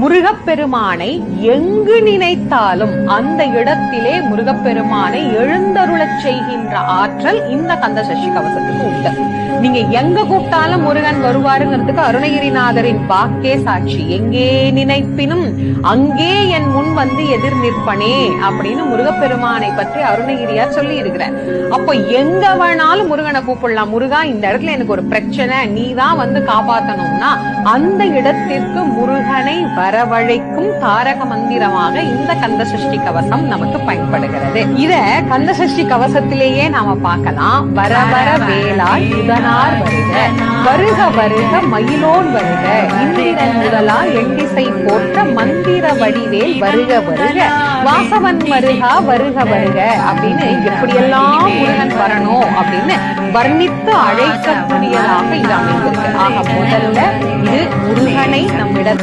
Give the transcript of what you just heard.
முருகப்பெருமானை எங்கு நினைத்தாலும் அந்த இடத்திலே முருகப்பெருமானை எழுந்தருளச் செய்கின்ற ஆற்றல் இந்த கந்த சஷ்டி கவசத்துக்கு உண்டு. நீங்க எங்க கூப்பிட்டாலும் முருகன் வருவாருங்கிறதுக்கு அருணகிரிநாதரின் வாக்கே சாட்சி. எங்கே நினைப்பினும் அங்கே என் முன் வந்து எதிர் நிற்பனே அப்படின்னு முருகப்பெருமானை பற்றி அருணகிரியார் சொல்லி இருக்கிறார். அப்போ எங்க வேணாலும் முருகனை கூப்பிடலாம். முருகா, இந்த இடத்துல எனக்கு ஒரு பிரச்சனை, நீதான் வந்து காப்பாத்தணும்னா அந்த இடத்திற்கு முருகனை வரவழைக்கும் தாரக மந்திரமாக இந்த கந்த சஷ்டி கவசம் நமக்கு பயன்படுகிறது. இத கந்த சஷ்டி கவசத்திலேயே நாம பார்க்கலாம். வர வர வேளாய் உதனார் வருக, வருக வருக மயிலோன் வருக, இந்திரன் முதலா எண்ணிசை போற்ற மந்திர வடிவேல் வருக வருக, வாசவன் வருகா வருக வருக அப்படின்னு எப்படியெல்லாம் முருகன் வரணும் அப்படின்னு வர்ணித்து அழைக்கக்கூடியதாக இது அமைந்திருக்கு. ஆக முதல்ல இது முருகனை நம்மிடம்